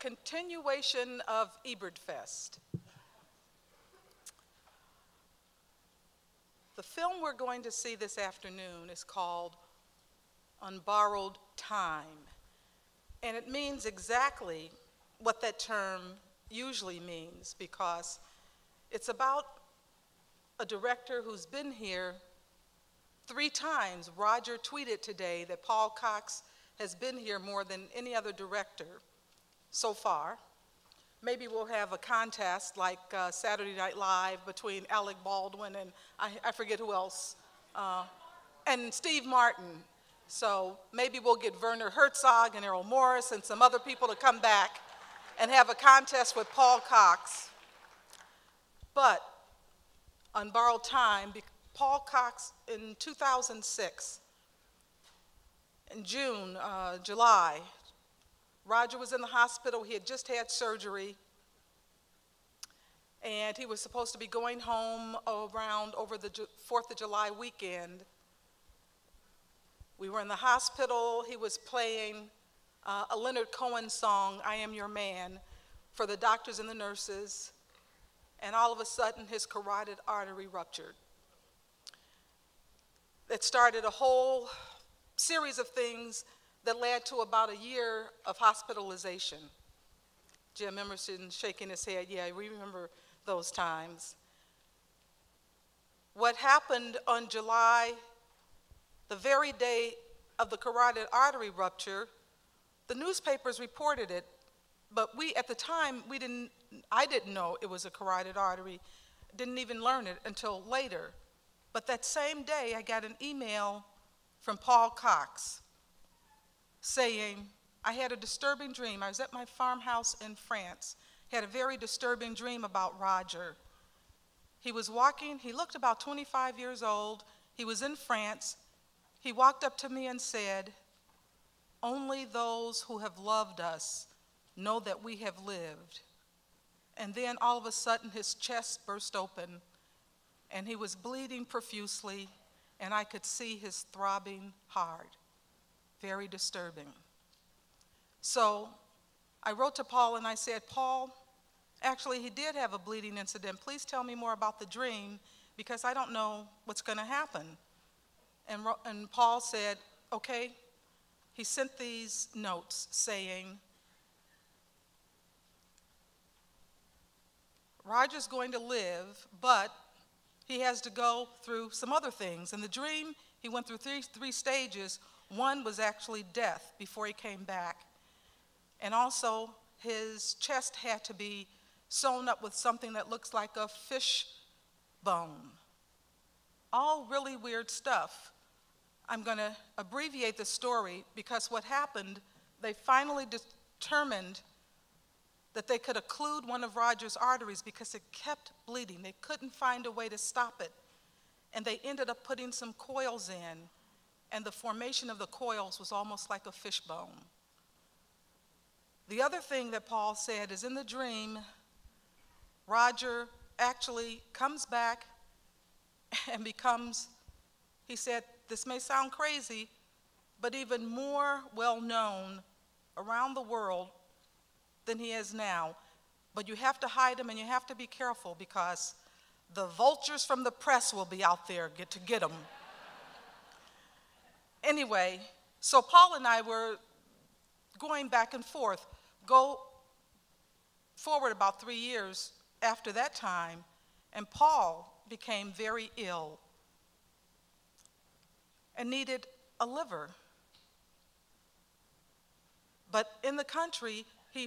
continuation of Ebertfest. The film we're going to see this afternoon is called On Borrowed Time, and it means exactly what that term usually means, because it's about a director who's been here 3 times. Roger tweeted today that Paul Cox has been here more than any other director so far. Maybe we'll have a contest like Saturday Night Live between Alec Baldwin and I forget who else, and Steve Martin. So maybe we'll get Werner Herzog and Errol Morris and some other people to come back and have a contest with Paul Cox. But on borrowed time, Paul Cox in 2006, in June, July, Roger was in the hospital. He had just had surgery, and he was supposed to be going home around over the 4th of July weekend. We were in the hospital. He was playing a Leonard Cohen song, I Am Your Man, for the doctors and the nurses, and all of a sudden his carotid artery ruptured. It started a whole series of things that led to about a year of hospitalization. Jim Emerson shaking his head, yeah, we remember those times. What happened on July, the very day of the carotid artery rupture, the newspapers reported it, but at the time, I didn't know it was a carotid artery, didn't even learn it until later. But that same day, I got an email from Paul Cox saying, I had a disturbing dream. I was at my farmhouse in France, had a very disturbing dream about Roger. He was walking, he looked about 25 years old, he was in France. He walked up to me and said, only those who have loved us know that we have lived. And then all of a sudden his chest burst open and he was bleeding profusely, and I could see his throbbing heart. Very disturbing. So I wrote to Paul and I said, Paul, actually he did have a bleeding incident. Please tell me more about the dream, because I don't know what's going to happen. And Paul said, okay. He sent these notes saying, Roger's going to live, but he has to go through some other things. In the dream, he went through three stages. One was actually death before he came back. And also, his chest had to be sewn up with something that looks like a fish bone. All really weird stuff. I'm going to abbreviate the story because what happened, they finally determined that they could occlude one of Roger's arteries because it kept bleeding. They couldn't find a way to stop it. And they ended up putting some coils in, and the formation of the coils was almost like a fish bone. The other thing that Paul said is in the dream, Roger actually comes back and becomes, he said, this may sound crazy, but even more well-known around the world than he is now. But you have to hide him and you have to be careful because the vultures from the press will be out there to get him. Anyway, so Paul and I were going back and forth. Go forward about 3 years after that time, and Paul became very ill and needed a liver. But in the country,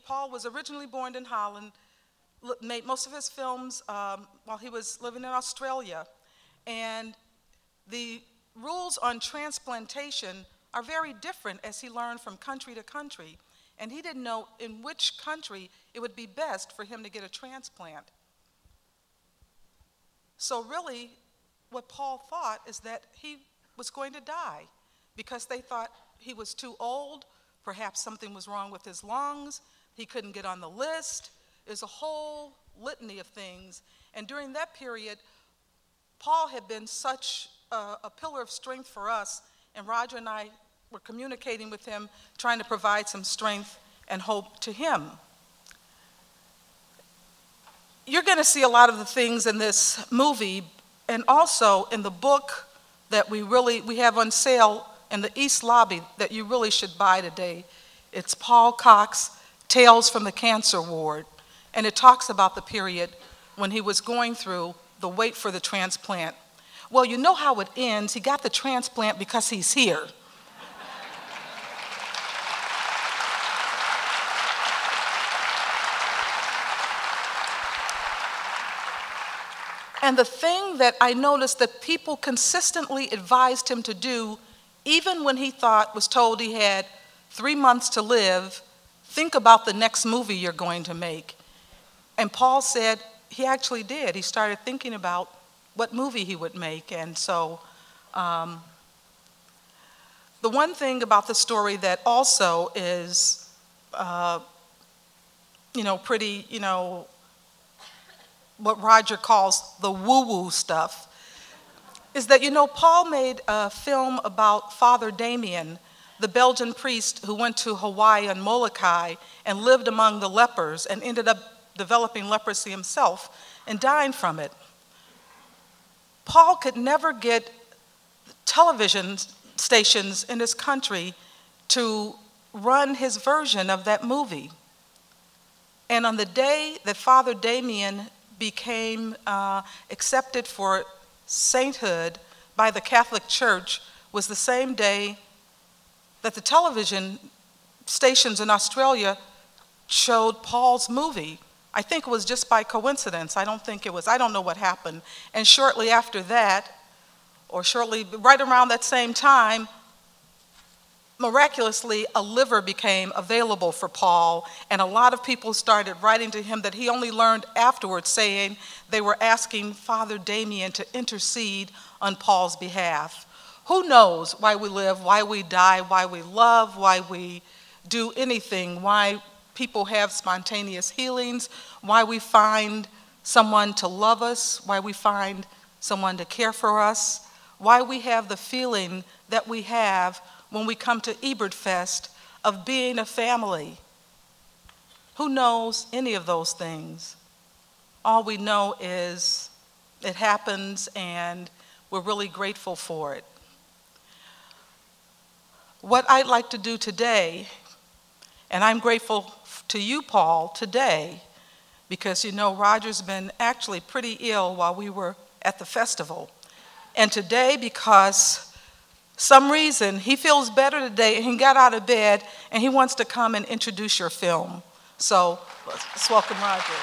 Paul was originally born in Holland, made most of his films while he was living in Australia. And the rules on transplantation are very different as he learned from country to country. And he didn't know in which country it would be best for him to get a transplant. So really, what Paul thought is that he was going to die because they thought he was too old, perhaps something was wrong with his lungs, he couldn't get on the list. There's a whole litany of things. And during that period, Paul had been such a pillar of strength for us, and Roger and I were communicating with him, trying to provide some strength and hope to him. you're going to see a lot of the things in this movie and also in the book that we have on sale in the East Lobby that you really should buy today. It's Paul Cox, Tales from the Cancer Ward, and it talks about the period when he was going through the wait for the transplant. Well, you know how it ends. He got the transplant because he's here. And the thing that I noticed that people consistently advised him to do, even when he was told he had 3 months to live, think about the next movie you're going to make. And Paul said he actually did. He started thinking about what movie he would make. And so the one thing about the story that also is, pretty, what Roger calls the woo-woo stuff, is that, Paul made a film about Father Damien, the Belgian priest who went to Hawaii and Molokai and lived among the lepers and ended up developing leprosy himself and dying from it. Paul could never get television stations in his country to run his version of that movie. And on the day that Father Damien became accepted for sainthood by the Catholic Church was the same day that the television stations in Australia showed Paul's movie. I think it was just by coincidence. I don't know what happened. And shortly after that, or right around that same time, miraculously, a liver became available for Paul, and a lot of people started writing to him that he only learned afterwards, saying they were asking Father Damien to intercede on Paul's behalf. Who knows why we live, why we die, why we love, why we do anything, why people have spontaneous healings, why we find someone to love us, why we find someone to care for us, why we have the feeling that we have when we come to Ebertfest of being a family. Who knows any of those things? All we know is it happens and we're really grateful for it. What I'd like to do today, and I'm grateful to you, Paul, today, because Roger's been actually pretty ill while we were at the festival. And today, because some reason, he feels better today and he got out of bed and he wants to come and introduce your film. So let's welcome Roger.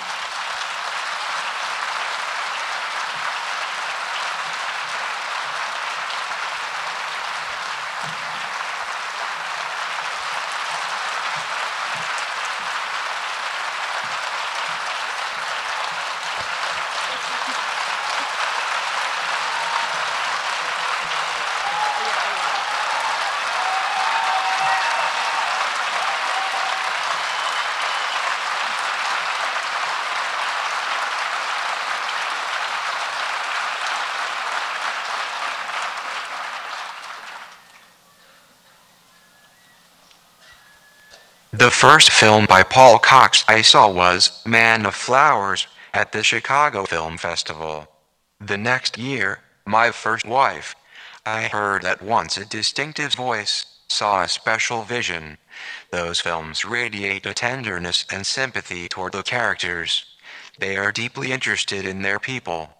The first film by Paul Cox I saw was Man of Flowers at the Chicago Film Festival. The next year, My First Wife. I heard at once a distinctive voice, saw a special vision. Those films radiate a tenderness and sympathy toward the characters. They are deeply interested in their people.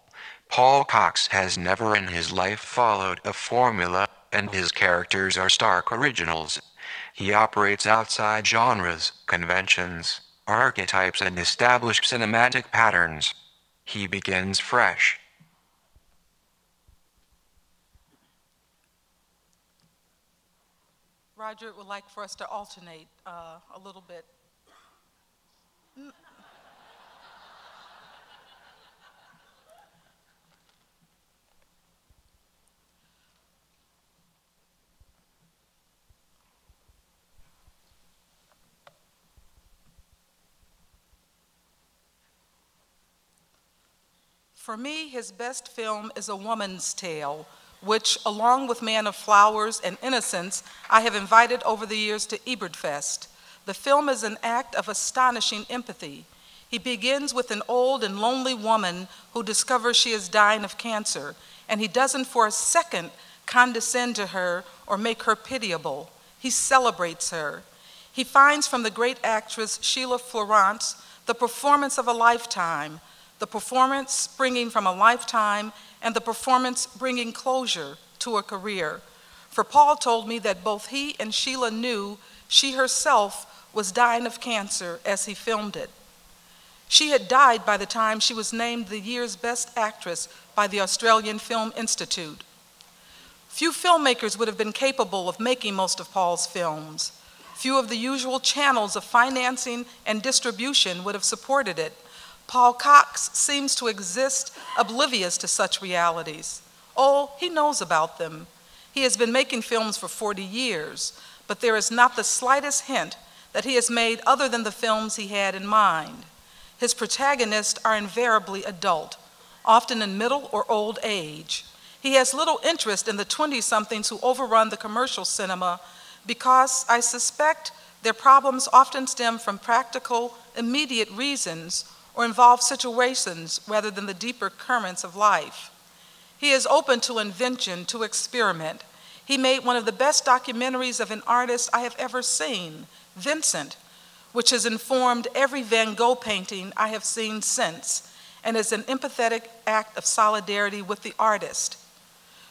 Paul Cox has never in his life followed a formula, and his characters are stark originals. He operates outside genres, conventions, archetypes, and established cinematic patterns. He begins fresh. Roger would like for us to alternate a little bit. For me, his best film is A Woman's Tale, which, along with Man of Flowers and Innocence, I have invited over the years to Ebertfest. The film is an act of astonishing empathy. He begins with an old and lonely woman who discovers she is dying of cancer, and he doesn't for a second condescend to her or make her pitiable. He celebrates her. He finds from the great actress Sheila Florence the performance of a lifetime, the performance springing from a lifetime, and the performance bringing closure to a career. For Paul told me that both he and Sheila knew she herself was dying of cancer as he filmed it. She had died by the time she was named the year's best actress by the Australian Film Institute. Few filmmakers would have been capable of making most of Paul's films. Few of the usual channels of financing and distribution would have supported it. Paul Cox seems to exist oblivious to such realities. Oh, he knows about them. He has been making films for 40 years, but there is not the slightest hint that he has made other than the films he had in mind. His protagonists are invariably adult, often in middle or old age. He has little interest in the 20-somethings who overrun the commercial cinema because I suspect their problems often stem from practical, immediate reasons or involve situations rather than the deeper currents of life. He is open to invention, to experiment. He made one of the best documentaries of an artist I have ever seen, Vincent, which has informed every Van Gogh painting I have seen since, and is an empathetic act of solidarity with the artist.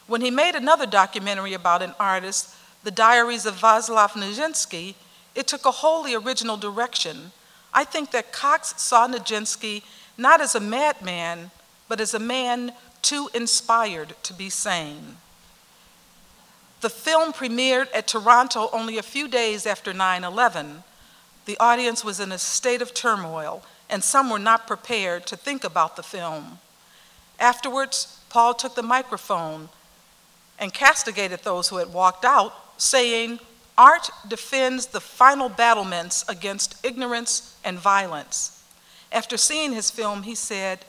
When he made another documentary about an artist, The Diaries of Václav Nijinsky, it took a wholly original direction. I think that Cox saw Nijinsky not as a madman, but as a man too inspired to be sane. The film premiered at Toronto only a few days after 9/11. The audience was in a state of turmoil, and some were not prepared to think about the film. Afterwards, Paul took the microphone and castigated those who had walked out, saying, "Art defends the final battlements against ignorance and violence." After seeing his film, he said,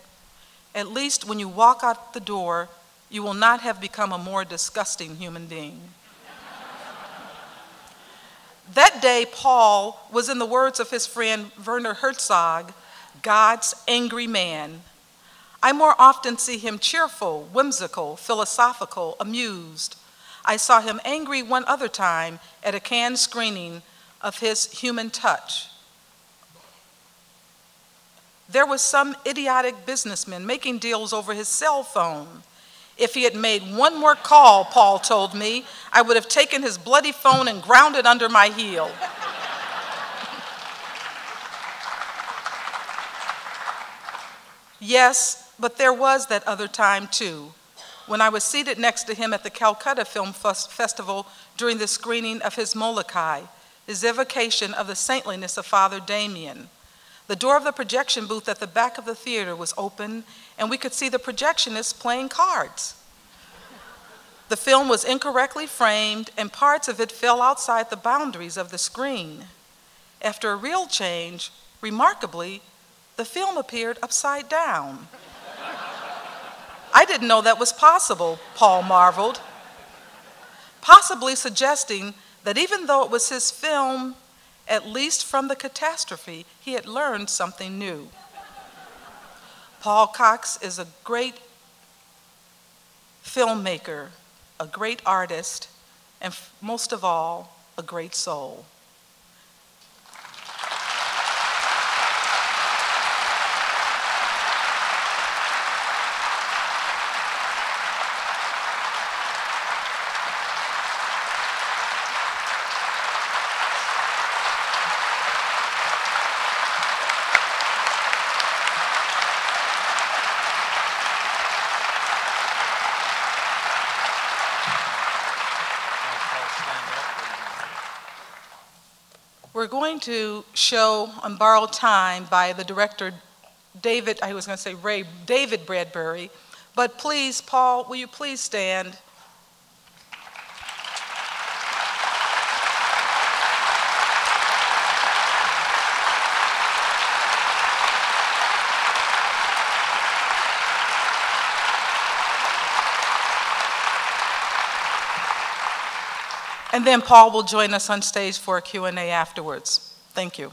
"At least when you walk out the door, you will not have become a more disgusting human being." That day, Paul was, in the words of his friend Werner Herzog, God's angry man. I more often see him cheerful, whimsical, philosophical, amused. I saw him angry one other time at a Cannes screening of his Human Touch. There was some idiotic businessman making deals over his cell phone. If he had made one more call, Paul told me, I would have taken his bloody phone and ground it under my heel. Yes, but there was that other time too, when I was seated next to him at the Calcutta Film Festival during the screening of his Molokai, his evocation of the saintliness of Father Damien. The door of the projection booth at the back of the theater was open, and we could see the projectionist playing cards. The film was incorrectly framed, and parts of it fell outside the boundaries of the screen. After a real change, remarkably, the film appeared upside down. I didn't know that was possible, Paul marveled, possibly suggesting that even though it was his film, at least from the catastrophe, he had learned something new. Paul Cox is a great filmmaker, a great artist, and most of all, a great soul. We're going to show On Borrowed Time by the director David Bradbury, but please, Paul, will you please stand? And then Paul will join us on stage for a Q&A afterwards. Thank you.